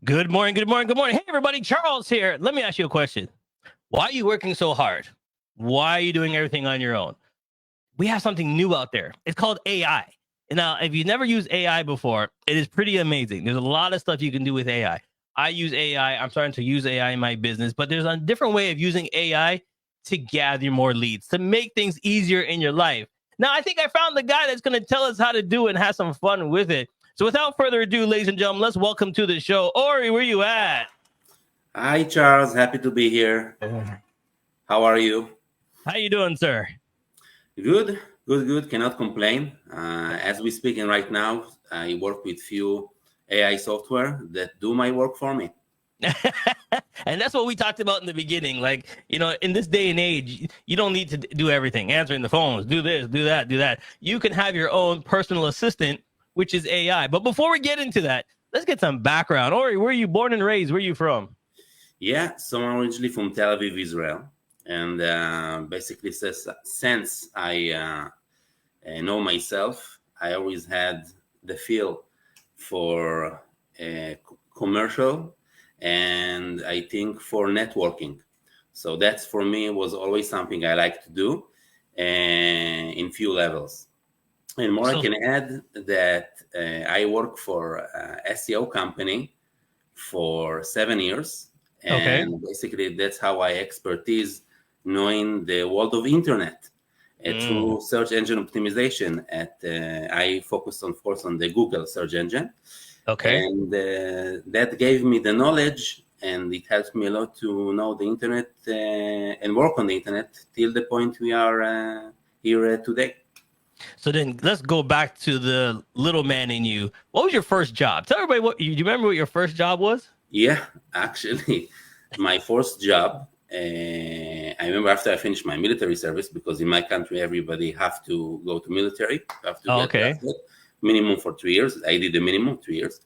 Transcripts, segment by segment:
Good morning, good morning, good morning. Hey, everybody, Charles here. Let me ask you a question. Why are you working so hard? Why are you doing everything on your own? We have something new out there. It's called AI. Now, if you've never used AI before, it is pretty amazing. There's a lot of stuff you can do with AI. I use AI. I'm starting to use AI in my business, but there's a different way of using AI to gather more leads, to make things easier in your life. Now, I think I found the guy that's going to tell us how to do it and have some fun with it. So without further ado, ladies and gentlemen, let's welcome to the show, Ori. Where you at? Hi, Charles. Happy to be here. How are you? How you doing, sir? Good, good, good. Cannot complain. As we speaking right now, I work with few AI software that do my work for me. And that's what we talked about in the beginning. Like, in this day and age, you don't need to do everything, answering the phones, do this, do that, do that. You can have your own personal assistant, which is AI. But before we get into that, let's get some background. Ori, where are you born and raised? Where are you from? Yeah, so I'm originally from Tel Aviv, Israel, and basically since I know myself, I always had the feel for commercial, and I think for networking. So that's for me was always something I like to do in few levels. And more, I So, can add that I work for a SEO company for 7 years, okay. and basically that's how I expertise knowing the world of internet Mm, through search engine optimization. I focus, of course, on the Google search engine, okay. and that gave me the knowledge, and it helps me a lot to know the internet and work on the internet till the point we are here today. So then let's go back to the little man in you. What was your first job? Tell everybody do you remember what your first job was? Yeah, actually, my first job. I remember after I finished my military service, because in my country everybody have to go to military, have to Oh, get okay. drafted, minimum for 3 years. I did the minimum 3 years,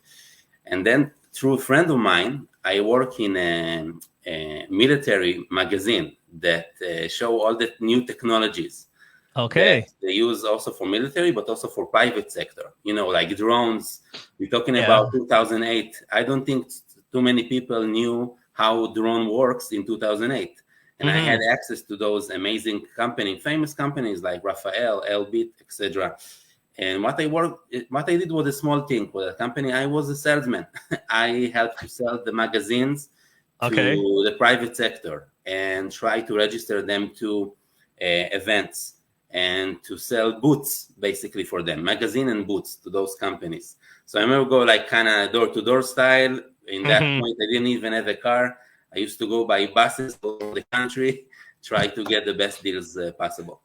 and then through a friend of mine, I work in a military magazine that show all the new technologies that Okay. they use also for military, but also for private sector. Like drones. We're talking Yeah. about 2008. I don't think too many people knew how drone works in 2008. And I had Hmm. access to those amazing companies, famous companies like Rafael, Elbit, etc. And what I did was a small thing for the company. I was a salesman. I helped to sell the magazines Okay. to the private sector and try to register them to events and to sell boots basically for them, magazine and boots to those companies. So I remember go like kind of door to door style. In that Hmm. point, I didn't even have a car. I used to go by buses all over the country, try to get the best deals possible.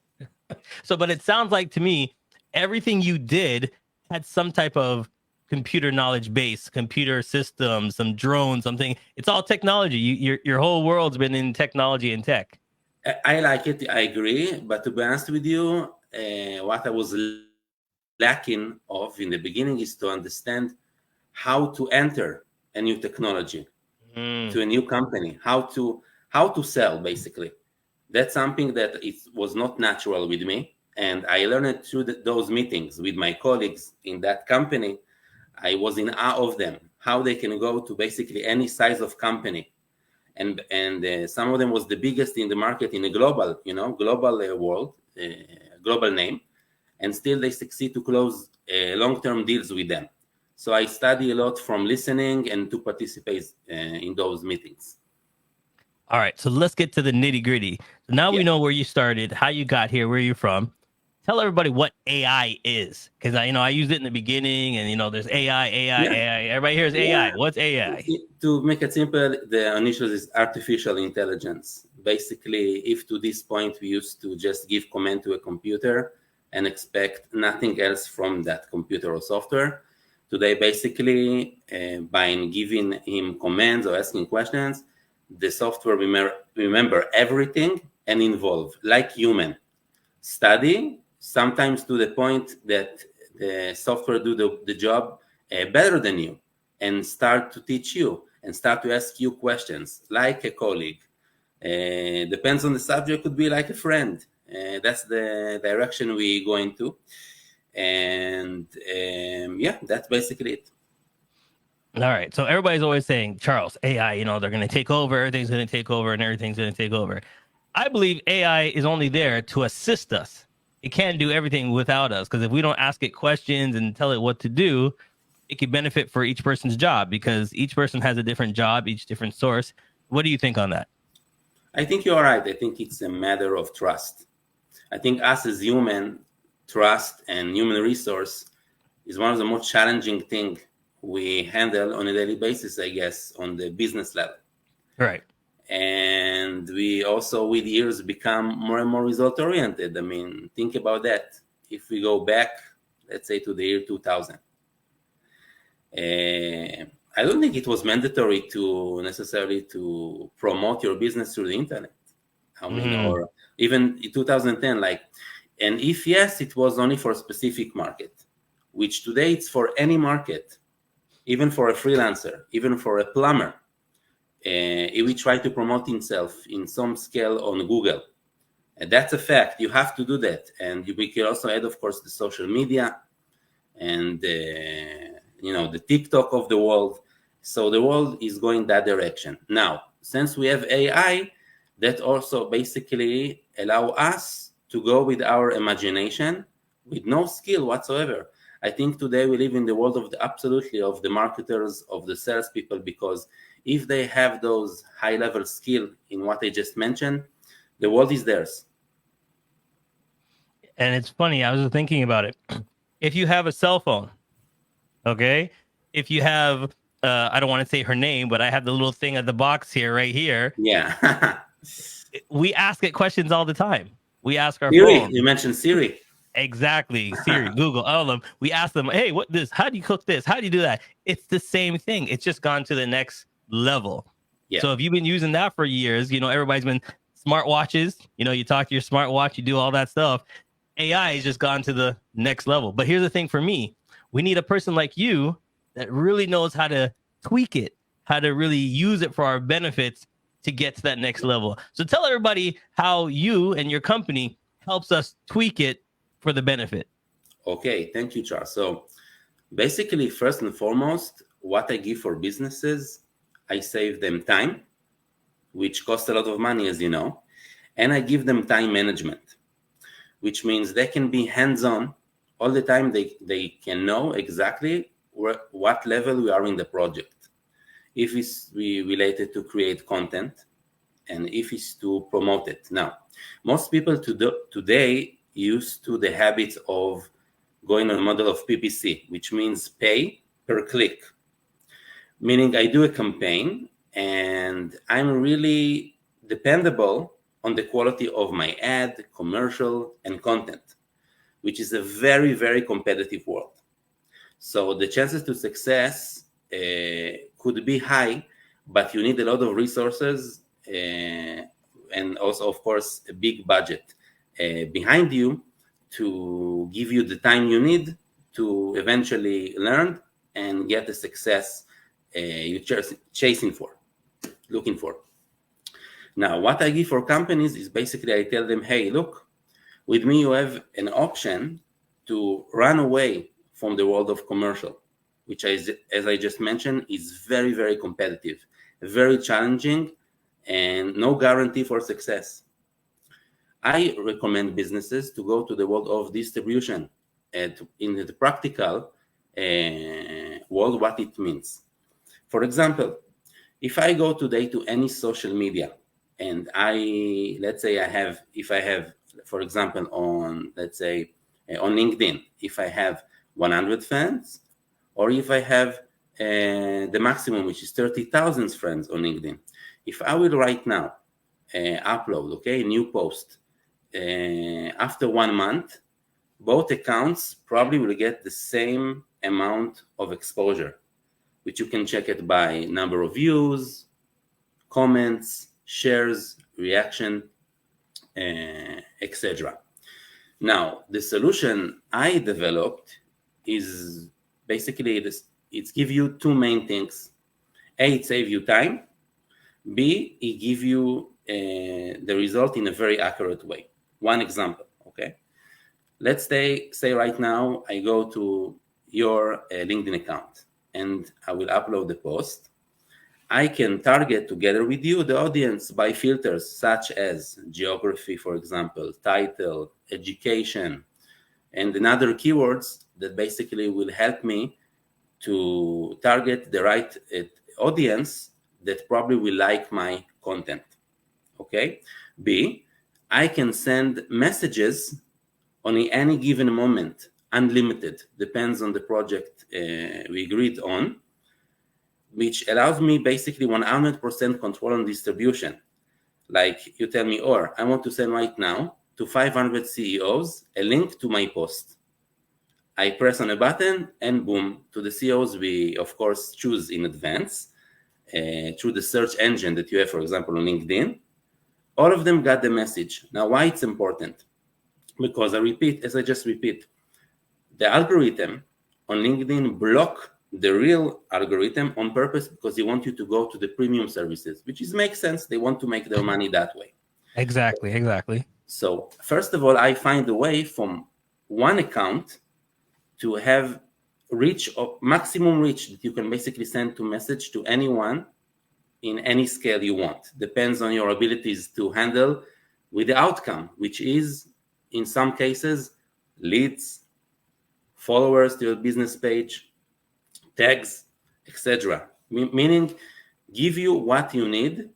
So, but it sounds like to me, everything you did had some type of computer knowledge base, computer systems, some drones, something. It's all technology. Your whole world's been in technology and tech. I like it. I agree. But to be honest with you, what I was lacking of in the beginning is to understand how to enter a new technology Mm. to a new company, how to sell basically. That's something that it was not natural with me, and I learned it through those meetings with my colleagues in that company. I was in awe of them, how they can go to basically any size of company, and some of them was the biggest in the market in a global world, global name, and still they succeed to close long-term deals with them. So I study a lot from listening and to participate in those meetings. All right. So let's get to the nitty gritty. So now Yeah, we know where you started, how you got here, where you're from. Tell everybody what AI is, because I used it in the beginning, and there's AI, AI, yeah, AI. Everybody hears yeah. AI. What's AI? To make it simple, the initial is artificial intelligence. Basically, if to this point we used to just give command to a computer and expect nothing else from that computer or software, today basically by giving him commands or asking questions, the software remember everything and involve like human study, sometimes to the point that the software do the job better than you, and start to teach you and start to ask you questions like a colleague. Depends on the subject, could be like a friend. That's the direction we go into, and yeah, that's basically it. All right. So everybody's always saying, Charles, AI, they're going to take over, everything's going to take over, and everything's going to take over. I believe AI is only there to assist us. It can't do everything without us, because if we don't ask it questions and tell it what to do, it could benefit for each person's job, because each person has a different job, each different source. What do you think on that? I think you're right. I think it's a matter of trust. I think us as human, trust and human resource is one of the most challenging things we handle on a daily basis, I guess, on the business level. Right. And we also, with years, become more and more result oriented. I mean, think about that. If we go back, let's say, to the year 2000, I don't think it was mandatory to necessarily to promote your business through the internet. I mean, or even in 2010, and if yes, it was only for a specific market, which today it's for any market, even for a freelancer, even for a plumber. If we try to promote himself in some scale on Google, and that's a fact. You have to do that, and we can also add, of course, the social media and the TikTok of the world. So the world is going that direction now. Since we have AI, that also basically allow us to go with our imagination, with no skill whatsoever. I think today we live in the world of the marketers, of the salespeople, because if they have those high-level skill in what I just mentioned, the world is theirs. And it's funny, I was thinking about it. If you have a cell phone, okay, if you have, I don't want to say her name, but I have the little thing at the box here, right here. Yeah. We ask it questions all the time. We ask our Siri, phone. you mentioned Siri. Exactly. Siri, Google, all of them. We ask them, hey, what this? How do you cook this? How do you do that? It's the same thing. It's just gone to the next level. Yeah. So if you've been using that for years, everybody's been smartwatches, you talk to your smartwatch, you do all that stuff. AI has just gone to the next level. But here's the thing for me. We need a person like you that really knows how to tweak it, how to really use it for our benefits to get to that next level. So tell everybody how you and your company helps us tweak it for the benefit. Okay, thank you, Charles. So basically, first and foremost, what I give for businesses, I save them time, which costs a lot of money, as you know, and I give them time management, which means they can be hands-on all the time. They can know exactly what level we are in the project. If it's related to create content, and if it's to promote it. Now, most people today used to the habit of going on a model of PPC, which means pay per click. Meaning I do a campaign and I'm really dependable on the quality of my ad, commercial, and content, which is a very, very competitive world. So the chances to success could be high, but you need a lot of resources and also, of course, a big budget behind you to give you the time you need to eventually learn and get the success you're looking for. Now, what I give for companies is basically I tell them, hey, look, with me you have an option to run away from the world of commercial, which, as I just mentioned, is very, very competitive, very challenging, and no guarantee for success. I recommend businesses to go to the world of distribution and in the practical world, what it means. For example, if I go today to any social media and if I have, for example, on LinkedIn, if I have 100 fans, or if I have the maximum, which is 30,000 friends on LinkedIn, if I will right now upload, a new post, after 1 month, both accounts probably will get the same amount of exposure, which you can check it by number of views, comments, shares, reaction, etc. Now, the solution I developed is basically it gives you two main things. A, it saves you time. B, it gives you the result in a very accurate way. One example, okay? Let's say right now I go to your LinkedIn account and I will upload the post. I can target together with you the audience by filters such as geography, for example, title, education, and another keywords that basically will help me to target the right audience that probably will like my content. Okay. B, I can send messages on any given moment, unlimited, depends on the project we agreed on, which allows me basically 100% control on distribution. Like you tell me, or I want to send right now to 500 CEOs a link to my post. I press on a button and boom, to the CEOs we of course choose in advance through the search engine that you have, for example, on LinkedIn. All of them got the message. Now, why it's important? Because I just repeat, the algorithm on LinkedIn block the real algorithm on purpose because they want you to go to the premium services, which makes sense. They want to make their money that way. Exactly. So first of all, I find a way from one account to have maximum reach that you can basically send to message to anyone in any scale you want. Depends on your abilities to handle with the outcome, which is in some cases leads, followers to your business page, tags, etc. Meaning give you what you need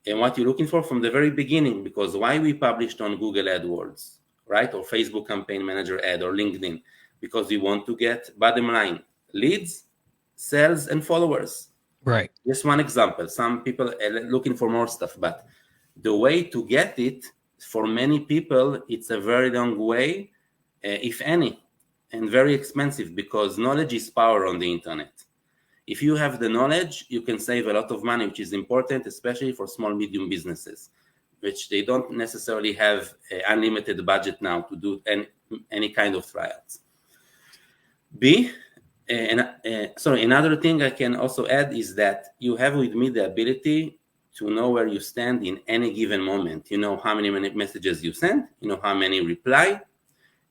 and what you're looking for from the very beginning, because why we published on Google AdWords, right? Or Facebook Campaign Manager ad or LinkedIn, because we want to get, bottom line, leads, sales, and followers. Right. Just one example. Some people are looking for more stuff, but the way to get it, for many people, it's a very long way, if any, and very expensive, because knowledge is power on the internet. If you have the knowledge, you can save a lot of money, which is important, especially for small, medium businesses, which they don't necessarily have unlimited budget now to do any kind of trials. Another thing I can also add is that you have with me the ability to know where you stand in any given moment. You know how many messages you send, you know how many reply,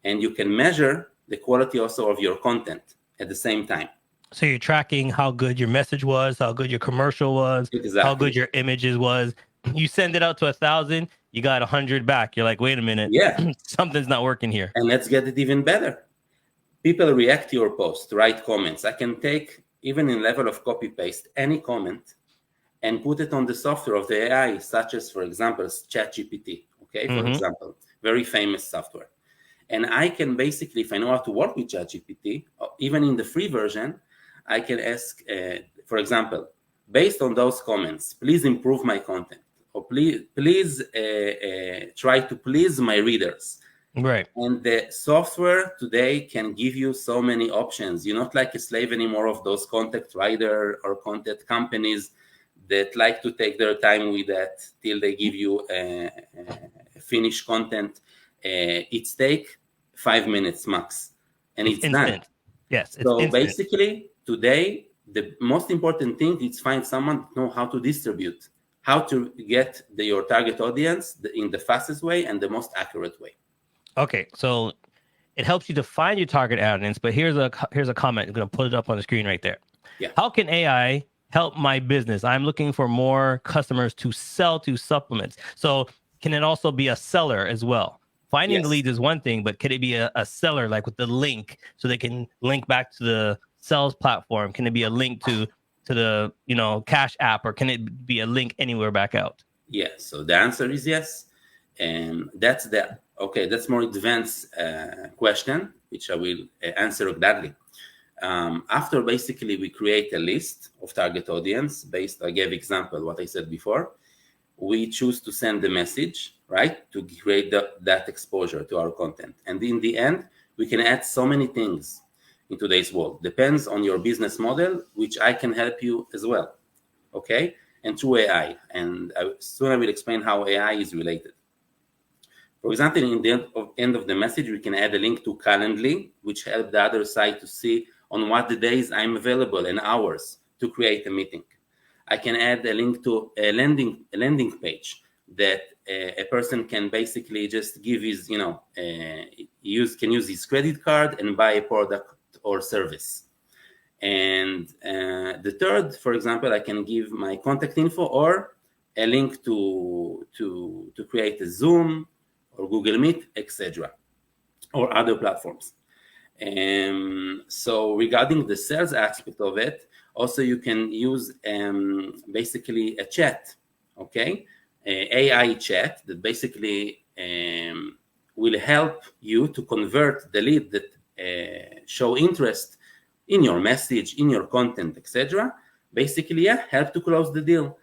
and you can measure the quality also of your content at the same time. So you're tracking how good your message was, how good your commercial was, exactly. How good your images was. You send it out to 1,000, you got 100 back. You're like, wait a minute, something's not working here. And let's get it even better. People react to your post, write comments. I can take, even in level of copy paste, any comment and put it on the software of the AI, such as, for example, ChatGPT. Okay, for example, very famous software. And I can basically, if I know how to work with ChatGPT, even in the free version, I can ask, for example, based on those comments, please improve my content, or please try to please my readers. Right. And the software today can give you so many options. You're not like a slave anymore of those content writer or content companies that like to take their time with that till they give you finished content. It's take 5 minutes max, and it's instant. Done. Yes. So basically, today the most important thing is find someone to know how to distribute, how to get your target audience in the fastest way and the most accurate way. Okay, so it helps you to find your target audience, but here's a comment. I'm going to put it up on the screen right there. Yeah. How can AI help my business? I'm looking for more customers to sell to supplements. So can it also be a seller as well? Finding the leads is one thing, but could it be a seller, like with the link, so they can link back to the sales platform? Can it be a link to the Cash App, or can it be a link anywhere back out? Yes. So the answer is yes, and that's more advanced question, which I will answer gladly. After basically we create a list of target audience I gave example what I said before. We choose to send the message, right, to create that exposure to our content. And in the end, we can add so many things in today's world. Depends on your business model, which I can help you as well, okay? And through AI. And soon I will explain how AI is related. For example, in the end of the message, we can add a link to Calendly, which helps the other side to see on what the days I'm available and hours to create a meeting. I can add a link to a landing page that a person can basically just give his, use his credit card and buy a product or service. And the third, for example, I can give my contact info or a link to create a Zoom or Google Meet, etc., or other platforms. So regarding the sales aspect of it, also you can use basically a chat, okay? AI chat that basically will help you to convert the lead that show interest in your message, in your content, etc. Basically, yeah, help to close the deal.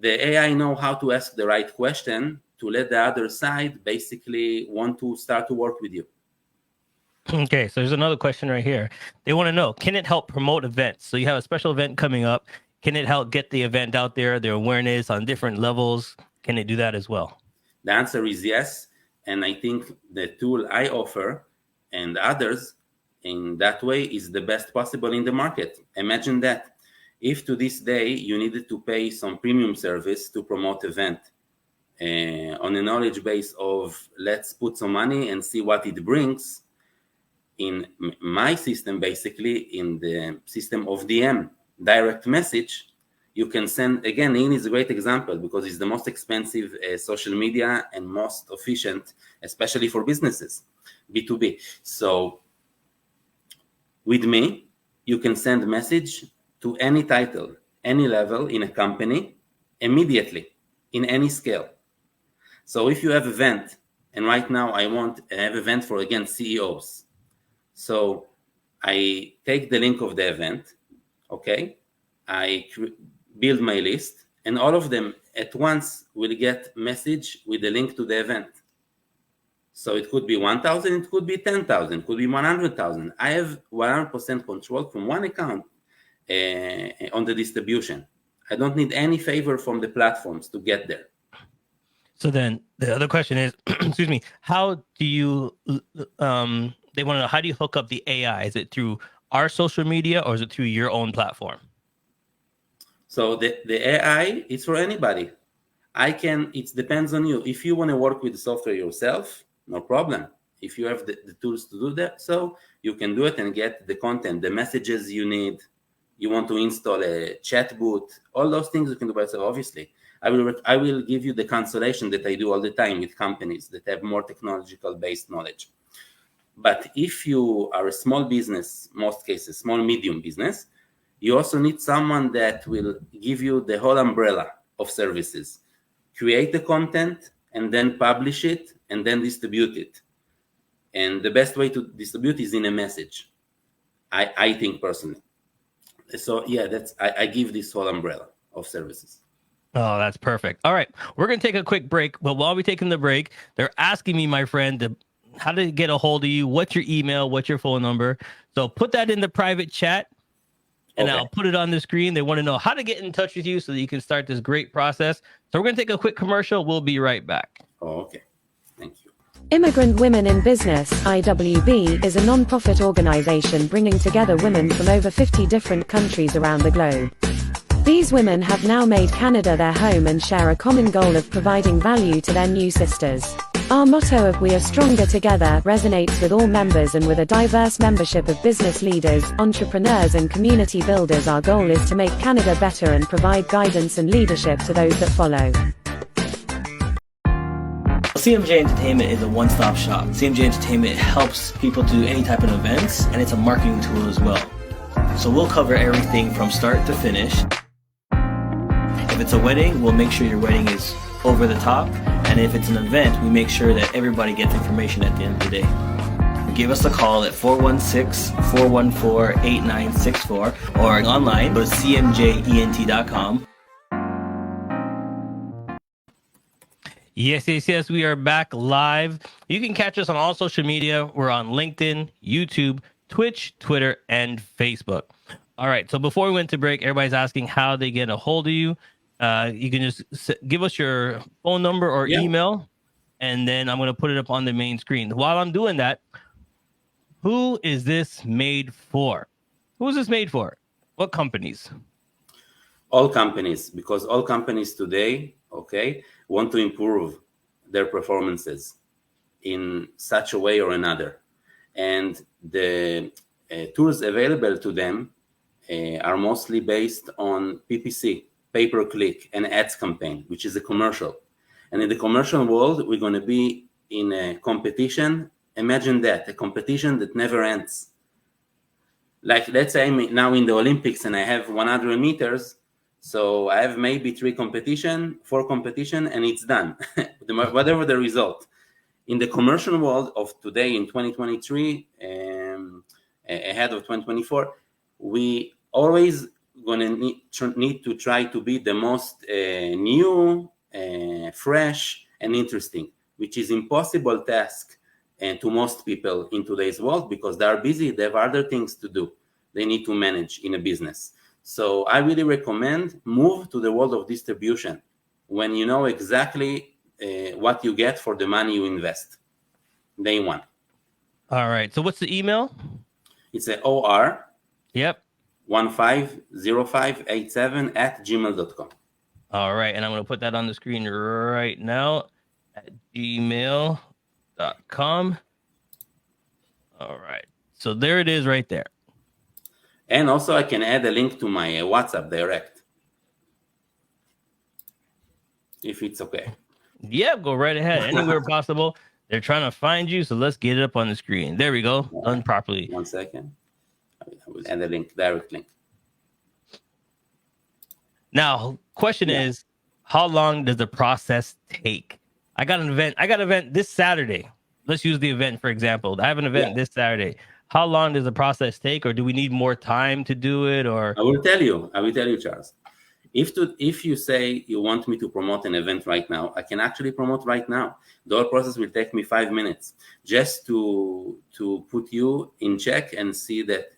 The AI know how to ask the right question to let the other side basically want to start to work with you. Okay, so there's another question right here. They want to know, can it help promote events? So you have a special event coming up. Can it help get the event out there, their awareness on different levels? Can it do that as well? The answer is yes. And I think the tool I offer and others in that way is the best possible in the market. Imagine that. If to this day you needed to pay some premium service to promote event on a knowledge base of let's put some money and see what it brings, in my system, basically in the system of DM, direct message, you can send, again, LinkedIn is a great example because it's the most expensive social media and most efficient, especially for businesses, B2B. So with me, you can send a message to any title, any level in a company immediately in any scale. So if you have an event, and right now I want to have an event for, again, CEOs. So I take the link of the event, okay? I build my list, and all of them at once will get message with the link to the event. So it could be 1,000, it could be 10,000, it could be 100,000. I have 100% control from one account on the distribution. I don't need any favor from the platforms to get there. So then the other question is, excuse me, how do you, they want to know, how do you hook up the AI? Is it through our social media or is it through your own platform? So the AI is for anybody. It depends on you. If you want to work with the software yourself, no problem. If you have the tools to do that, so you can do it and get the content, the messages you need. You want to install a chat bot, all those things you can do by yourself, obviously. I will give you the consolation that I do all the time with companies that have more technological based knowledge. But if you are a small business, most cases, small, medium business, you also need someone that will give you the whole umbrella of services. Create the content and then publish it and then distribute it. And the best way to distribute is in a message, I think personally. So yeah, I give this whole umbrella of services. Oh, that's perfect. All right, we're going to take a quick break. But while we're taking the break, they're asking me, my friend, how to get a hold of you. What's your email? What's your phone number? So put that in the private chat. And okay, I'll put it on the screen. They want to know how to get in touch with you so that you can start this great process. So we're going to take a quick commercial. We'll be right back. Oh, okay. Thank you. Immigrant Women in Business, IWB, is a non-profit organization bringing together women from over 50 different countries around the globe. These women have now made Canada their home and share a common goal of providing value to their new sisters. Our motto of "We are stronger together" resonates with all members, and with a diverse membership of business leaders, entrepreneurs and community builders, our goal is to make Canada better and provide guidance and leadership to those that follow. CMJ Entertainment is a one-stop shop. CMJ Entertainment helps people do any type of events, and it's a marketing tool as well. So we'll cover everything from start to finish. If it's a wedding, we'll make sure your wedding is over the top. And if it's an event, we make sure that everybody gets information at the end of the day. Give us a call at 416-414-8964 or online, go to cmjent.com. Yes, we are back live. You can catch us on all social media. We're on LinkedIn, YouTube, Twitch, Twitter, and Facebook. All right, so before we went to break, everybody's asking how they get a hold of you. You can just give us your phone number or email, and then I'm going to put it up on the main screen. While I'm doing that, who is this made for? Who is this made for? What companies? All companies, because all companies today, want to improve their performances in such a way or another. And the tools available to them are mostly based on PPC, pay-per-click, and ads campaign, which is a commercial. And in the commercial world, we're going to be in a competition. Imagine that, a competition that never ends. Like, let's say I'm now in the Olympics and I have 100 meters. So I have maybe 4 competition, and it's done, whatever the result. In the commercial world of today, in 2023, ahead of 2024, we always gonna need to try to be the most new, fresh, and interesting, which is impossible task to most people in today's world, because they are busy, they have other things to do, they need to manage in a business. So I really recommend move to the world of distribution when you know exactly what you get for the money you invest. Day one. All right. So what's the email? It's a OR. Yep. 150587@gmail.com. All right. And I'm going to put that on the screen right now at gmail.com. All right. So there it is right there. And also I can add a link to my WhatsApp direct, if it's okay. Yeah, go right ahead. Anywhere possible. They're trying to find you, so let's get it up on the screen. There we go. Done properly. 1 second. I will add a link, direct link. Now, question is, how long does the process take? I got an event this Saturday. Let's use the event, for example. I have an event this Saturday. How long does the process take, or do we need more time to do it? Or I will tell you, Charles. If you say you want me to promote an event right now, I can actually promote right now. The whole process will take me 5 minutes, just to put you in check and see that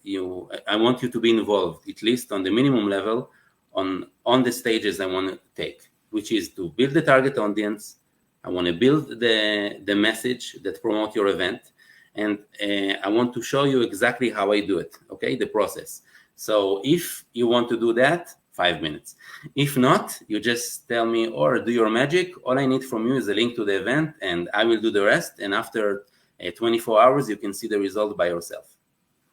I want you to be involved, at least on the minimum level, on the stages I want to take, which is to build the target audience. I want to build the message that promote your event. And I want to show you exactly how I do it, okay, the process. So if you want to do that, 5 minutes. If not, you just tell me, or do your magic. All I need from you is a link to the event, and I will do the rest. And after 24 hours, you can see the result by yourself.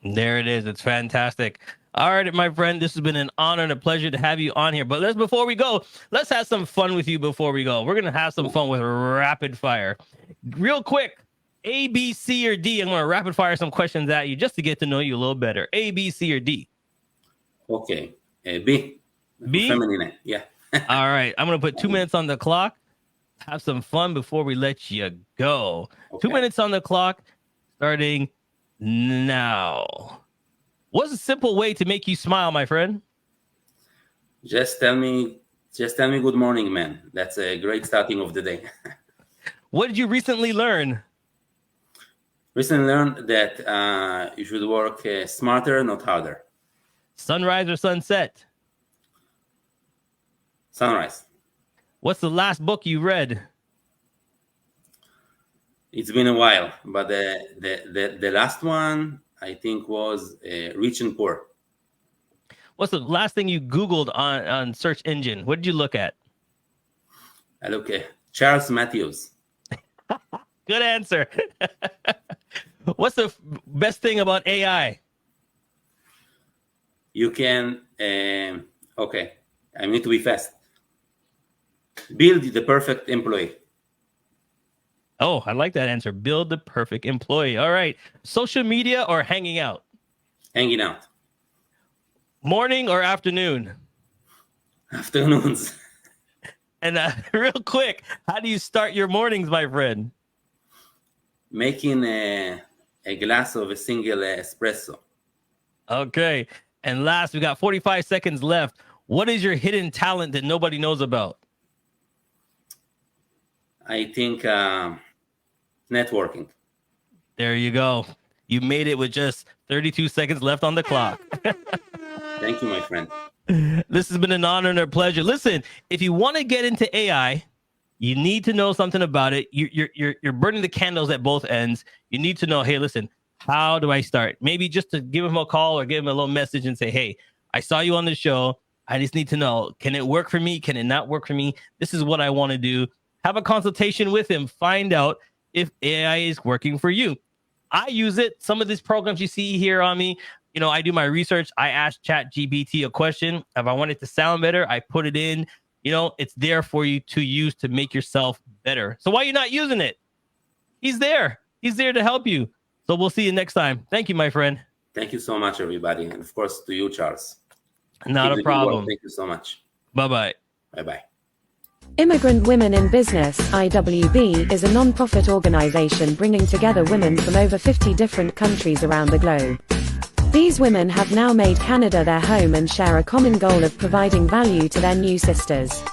There it is. It's fantastic. All right, my friend, this has been an honor and a pleasure to have you on here. But before we go, let's have some fun with you before we go. We're going to have some fun with rapid fire. Real quick. A, B, C, or D? I'm going to rapid fire some questions at you just to get to know you a little better. A, B, C, or D? Okay. B. B? Feminine. Yeah. All right. I'm going to put 2 minutes on the clock. Have some fun before we let you go. Okay. 2 minutes on the clock, starting now. What's a simple way to make you smile, my friend? Just tell me good morning, man. That's a great starting of the day. What did you recently learn? Recently learned that you should work smarter, not harder. Sunrise or sunset? Sunrise. What's the last book you read? It's been a while, but the last one I think was Rich and Poor. What's the last thing you Googled on search engine? What did you look at? I look at Charles Matthews. Good answer. What's the best thing about AI? You can, okay, I need to be fast. Build the perfect employee. Oh, I like that answer. Build the perfect employee. All right. Social media or hanging out? Hanging out. Morning or afternoon? Afternoons. And real quick, how do you start your mornings, my friend? Making a glass of a single espresso. Okay. And last, we got 45 seconds left. What is your hidden talent that nobody knows about? I think networking. There you go. You made it with just 32 seconds left on the clock. Thank you, my friend. This has been an honor and a pleasure. Listen, if you want to get into AI, you need to know something about it. You're burning the candles at both ends. You need to know, hey, listen, how do I start? Maybe just to give him a call or give him a little message and say, hey, I saw you on the show. I just need to know, can it work for me? Can it not work for me? This is what I want to do. Have a consultation with him. Find out if AI is working for you. I use it. Some of these programs you see here on me, I do my research. I ask ChatGPT a question. If I want it to sound better, I put it in. It's there for you to use to make yourself better. So why are you not using it? He's there. He's there to help you. So we'll see you next time. Thank you, my friend. Thank you so much, everybody. And of course, to you, Charles. Not a problem. Thank you so much. Bye-bye. Bye-bye. Immigrant Women in Business, IWB, is a non-profit organization bringing together women from over 50 different countries around the globe. These women have now made Canada their home and share a common goal of providing value to their new sisters.